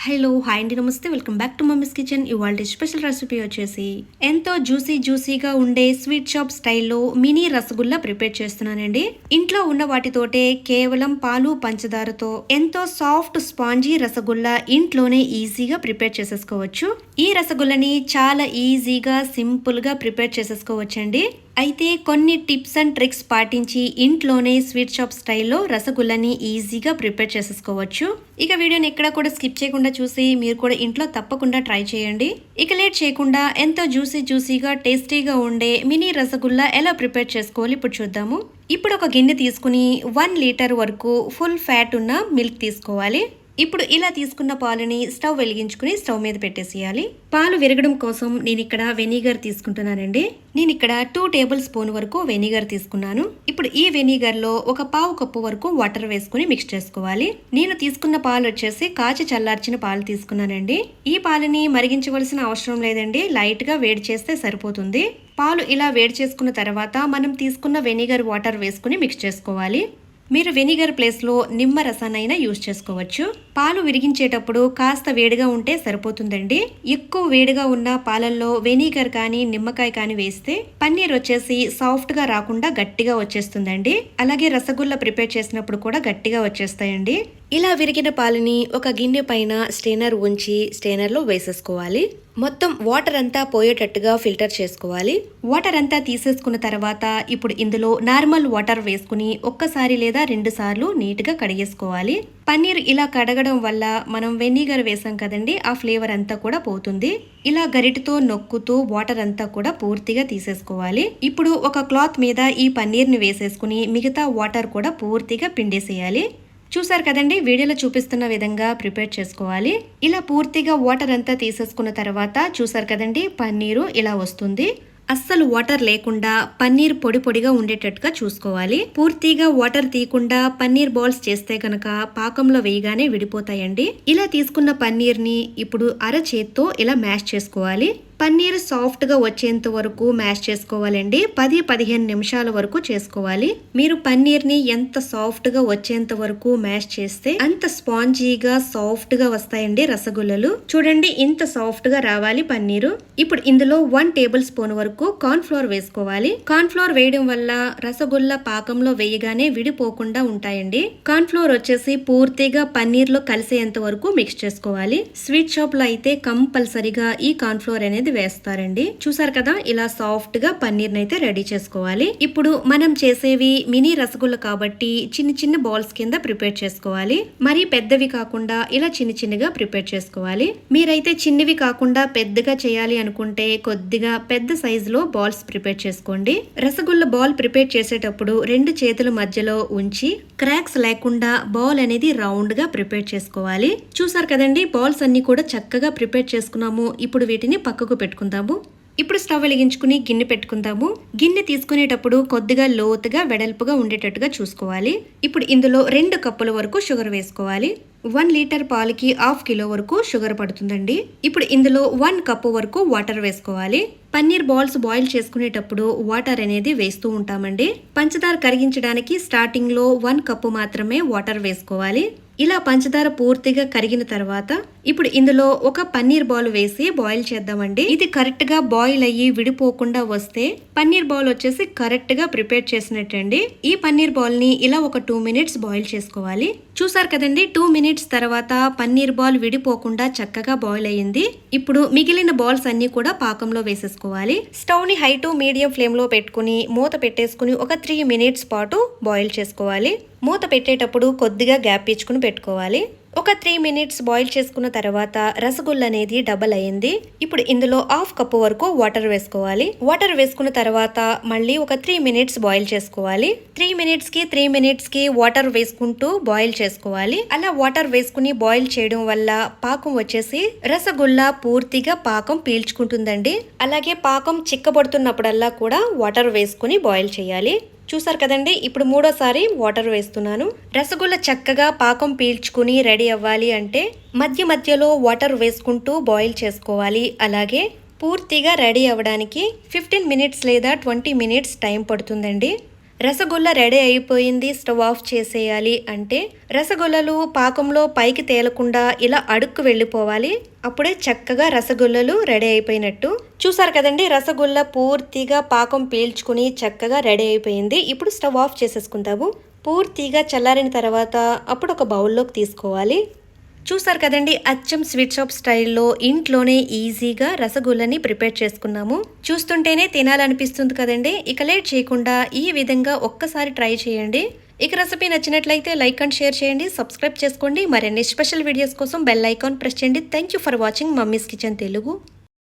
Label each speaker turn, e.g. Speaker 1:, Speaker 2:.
Speaker 1: Hello hi అండి, నమస్తే. Welcome back to mummies kitchen. ఇవాళ స్పెషల్ రెసిపీ వచ్చేసి ఎంతో జ్యూసీగా ఉండే స్వీట్ షాప్ స్టైల్లో మినీ రసగుల్లా ప్రిపేర్ చేస్తున్నానండి. ఇంట్లో ఉన్న వాటితోటే కేవలం పాలు పంచదారతో ఎంతో సాఫ్ట్ స్పాంజీ రసగుల్లా ఇంట్లోనే ఈజీగా ప్రిపేర్ చేసేసుకోవచ్చు. ఈ రసగుల్లని చాలా ఈజీగా సింపుల్గా ప్రిపేర్ చేసేసుకోవచ్చండి. అయితే కొన్ని టిప్స్ అండ్ ట్రిక్స్ పాటించి ఇంట్లోనే స్వీట్ షాప్ స్టైల్లో రసగుల్లని ఈజీగా ప్రిపేర్ చేసేసుకోవచ్చు. ఇక వీడియోని ఎక్కడ కూడా స్కిప్ చేయకుండా చూసి మీరు కూడా ఇంట్లో తప్పకుండా ట్రై చేయండి. ఇక లేట్ చేయకుండా ఎంతో జ్యూసీగా టేస్టీగా ఉండే మినీ రసగుల్లా ఎలా ప్రిపేర్ చేసుకోవాలి ఇప్పుడు చూద్దాము. ఇప్పుడు ఒక గిన్నె తీసుకుని 1 లీటర్ వరకు ఫుల్ ఫ్యాట్ ఉన్న మిల్క్ తీసుకోవాలి. ఇప్పుడు ఇలా తీసుకున్న పాలని స్టవ్ వెలిగించుకుని స్టవ్ మీద పెట్టేసేయాలి. పాలు విరగడం కోసం నేను ఇక్కడ వెనిగర్ తీసుకుంటున్నానండి. నేను ఇక్కడ 2 టేబుల్ స్పూన్ వరకు వెనిగర్ తీసుకున్నాను. ఇప్పుడు ఈ వెనిగర్ లో ఒక పావు కప్పు వరకు వాటర్ వేసుకుని మిక్స్ చేసుకోవాలి. నేను తీసుకున్న పాలు వచ్చేసి కాచి చల్లార్చిన పాలు తీసుకున్నానండి. ఈ పాలని మరిగించవలసిన అవసరం లేదండి, లైట్ గా వేడి చేస్తే సరిపోతుంది. పాలు ఇలా వేడి చేసుకున్న తర్వాత మనం తీసుకున్న వెనిగర్ వాటర్ వేసుకుని మిక్స్ చేసుకోవాలి. మీరు వెనిగర్ ప్లేస్లో నిమ్మ రసాన్నైనా యూజ్ చేసుకోవచ్చు. పాలు విరిగించేటప్పుడు కాస్త వేడిగా ఉంటే సరిపోతుందండి. ఎక్కువ వేడిగా ఉన్న పాలల్లో వెనిగర్ కానీ నిమ్మకాయ కానీ వేస్తే పన్నీర్ వచ్చేసి సాఫ్ట్గా రాకుండా గట్టిగా వచ్చేస్తుందండి. అలాగే రసగుల్లా ప్రిపేర్ చేసినప్పుడు కూడా గట్టిగా వచ్చేస్తాయండి. ఇలా విరిగిన పాలని ఒక గిన్నె పైన స్ట్రైనర్ ఉంచి స్ట్రైనర్లో వేసేసుకోవాలి. మొత్తం వాటర్ అంతా పోయేటట్టుగా ఫిల్టర్ చేసుకోవాలి. వాటర్ అంతా తీసేసుకున్న తర్వాత ఇప్పుడు ఇందులో నార్మల్ వాటర్ వేసుకుని ఒక్కసారి లేదా 2 సార్లు నీట్గా కడిగేసుకోవాలి. పన్నీర్ ఇలా కడగడం వల్ల మనం వెనిగర్ వేసాం కదండి, ఆ ఫ్లేవర్ అంతా కూడా పోతుంది. ఇలా గరిటతో నొక్కుతూ వాటర్ అంతా కూడా పూర్తిగా తీసేసుకోవాలి. ఇప్పుడు ఒక క్లాత్ మీద ఈ పన్నీర్ని వేసేసుకుని మిగతా వాటర్ కూడా పూర్తిగా పిండేసేయాలి. చూసారు కదండి, వీడియోలో చూపిస్తున్న విధంగా ప్రిపేర్ చేసుకోవాలి. ఇలా పూర్తిగా వాటర్ అంతా తీసేసుకున్న తర్వాత చూసారు కదండి, పన్నీరు ఇలా వస్తుంది. అస్సలు వాటర్ లేకుండా పన్నీర్ పొడి పొడిగా ఉండేటట్టుగా చూసుకోవాలి. పూర్తిగా వాటర్ తీయకుండా పన్నీర్ బాల్స్ చేస్తే కనుక పాకంలో వేయగానే విడిపోతాయండి. ఇలా తీసుకున్న పన్నీర్ ని ఇప్పుడు అరచేత్తో ఇలా మ్యాష్ చేసుకోవాలి. పన్నీర్ సాఫ్ట్ గా వచ్చేంత వరకు మ్యాష్ చేసుకోవాలండి. 10-15 నిమిషాల వరకు చేసుకోవాలి. మీరు పన్నీర్ ని ఎంత సాఫ్ట్ గా వచ్చేంత వరకు మ్యాష్ చేస్తే అంత స్పాంజీగా సాఫ్ట్ గా వస్తాయండి రసగుల్లలు. చూడండి, ఇంత సాఫ్ట్ గా రావాలి పన్నీరు. ఇప్పుడు ఇందులో 1 టేబుల్ స్పూన్ వరకు కార్న్ ఫ్లోర్ వేసుకోవాలి. కార్న్ ఫ్లోర్ వేయడం వల్ల రసగుల్లా పాకంలో వేయగానే విడిపోకుండా ఉంటాయండి. కార్న్ ఫ్లోర్ వచ్చేసి పూర్తిగా పన్నీర్ లో కలిసేంత వరకు మిక్స్ చేసుకోవాలి. స్వీట్ షాప్ లో అయితే కంపల్సరిగా ఈ కార్న్ ఫ్లోర్ అనేది వేస్తారండి. చూసారు కదా, ఇలా సాఫ్ట్ గా పన్నీర్ అయితే రెడీ చేసుకోవాలి. ఇప్పుడు మనం చేసేవి మినీ రసగుల్లా కాబట్టి చిన్న బాల్స్ కింద ప్రిపేర్ చేసుకోవాలి. మరీ పెద్దవి కాకుండా ఇలా చిన్నగా ప్రిపేర్ చేసుకోవాలి. మీరైతే చిన్నవి కాకుండా పెద్దగా చేయాలి అనుకుంటే కొద్దిగా పెద్ద సైజులో బాల్స్ ప్రిపేర్ చేసుకోండి. రసగుల్లా బాల్ ప్రిపేర్ చేసేటప్పుడు 2 చేతుల మధ్యలో ఉంచి క్రాక్స్ లేకుండా బాల్ అనేది రౌండ్ గా ప్రిపేర్ చేసుకోవాలి. చూసారు కదండి, బాల్స్ అన్ని కూడా చక్కగా ప్రిపేర్ చేసుకున్నాము. ఇప్పుడు వీటిని పక్కకు పెట్టుకుందాము. ఇప్పుడు స్టవ్ వెలిగించుకుని గిన్నె పెట్టుకుందాము. గిన్నె తీసుకునేటప్పుడు కొద్దిగా లోతుగా వెడల్పుగా ఉండేటట్టుగా చూసుకోవాలి. ఇప్పుడు ఇందులో 2 కప్పుల వరకు షుగర్ వేసుకోవాలి. 1 లీటర్ పాలకి 1/2 కిలో వరకు షుగర్ పడుతుందండి. ఇప్పుడు ఇందులో 1 కప్పు వరకు వాటర్ వేసుకోవాలి. పన్నీర్ బాల్స్ బాయిల్ చేసుకునేటప్పుడు వాటర్ అనేది వేస్తూ ఉంటామండి. పంచదార కరిగించడానికి స్టార్టింగ్ లో 1 కప్పు మాత్రమే వాటర్ వేసుకోవాలి. ఇలా పంచదార పూర్తిగా కరిగిన తర్వాత ఇప్పుడు ఇందులో ఒక పన్నీర్ బాల్ వేసి బాయిల్ చేద్దామండి. ఇది కరెక్ట్ గా బాయిల్ అయ్యి విడిపోకుండా వస్తే పన్నీర్ బాల్ వచ్చేసి కరెక్ట్ గా ప్రిపేర్ చేసినట్టండి. ఈ పన్నీర్ బాల్ ని ఇలా ఒక 2 మినిట్స్ బాయిల్ చేసుకోవాలి. చూసారు కదండి, 2 మినిట్స్ తర్వాత పన్నీర్ బాల్ విడిపోకుండా చక్కగా బాయిల్ అయ్యింది. ఇప్పుడు మిగిలిన బాల్స్ అన్ని కూడా పాకంలో వేసేసుకోవాలి. స్టవ్ ని హై టు మీడియం ఫ్లేమ్ లో పెట్టుకుని మూత పెట్టేసుకుని ఒక 3 మినిట్స్ పాటు బాయిల్ చేసుకోవాలి. మూత పెట్టేటప్పుడు కొద్దిగా గ్యాప్ ఇచ్చుకుని పెట్టుకోవాలి. ఒక 3 మినిట్స్ బాయిల్ చేసుకున్న తర్వాత రసగుల్లా అనేది డబల్ అయ్యింది. ఇప్పుడు ఇందులో 1/2 కప్పు వరకు వాటర్ వేసుకోవాలి. వాటర్ వేసుకున్న తర్వాత మళ్ళీ ఒక 3 మినిట్స్ బాయిల్ చేసుకోవాలి. 3 మినిట్స్ కి వాటర్ వేసుకుంటూ బాయిల్ చేసుకోవాలి. అలా వాటర్ వేసుకుని బాయిల్ చేయడం వల్ల పాకం వచ్చేసి రసగుల్లా పూర్తిగా పాకం పీల్చుకుంటుందండి. అలాగే పాకం చిక్కబడుతున్నప్పుడల్లా కూడా వాటర్ వేసుకుని బాయిల్ చేయాలి. చూసారు కదండి, ఇప్పుడు 3వ సారి వాటర్ వేస్తున్నాను. రసగుల్లా చక్కగా పాకం పీల్చుకుని రెడీ అవ్వాలి అంటే మధ్యలో వాటర్ వేసుకుంటూ బాయిల్ చేసుకోవాలి. అలాగే పూర్తిగా రెడీ అవ్వడానికి 15 మినిట్స్ లేదా 20 మినిట్స్ టైం పడుతుందండి. రసగుల్లా రెడీ అయిపోయింది, స్టవ్ ఆఫ్ చేసేయాలి అంటే రసగుల్లలు పాకంలో పైకి తేలకుండా ఇలా అడుక్కు వెళ్ళిపోవాలి. అప్పుడే చక్కగా రసగుల్లలు రెడీ అయిపోయినట్టు. చూసారు కదండి, రసగుల్లా పూర్తిగా పాకం పీల్చుకుని చక్కగా రెడీ అయిపోయింది. ఇప్పుడు స్టవ్ ఆఫ్ చేసేసుకుంటాము. పూర్తిగా చల్లారిన తర్వాత అప్పుడు ఒక బౌల్లోకి తీసుకోవాలి. చూసారు కదండి, అచ్చం స్వీట్ షాప్ స్టైల్లో ఇంట్లోనే ఈజీగా రసగుల్లని ప్రిపేర్ చేసుకున్నాము. చూస్తుంటేనే తినాలనిపిస్తుంది కదండి. ఇక లేట్ చేయకుండా ఈ విధంగా ఒక్కసారి ట్రై చేయండి. ఇక రెసిపీ నచ్చినట్లయితే లైక్ అండ్ షేర్ చేయండి, సబ్స్క్రైబ్ చేసుకోండి. మరిన్ని స్పెషల్ వీడియోస్ కోసం బెల్ ఐకాన్ ప్రెస్ చేయండి. Thank you for watching mummies kitchen Telugu.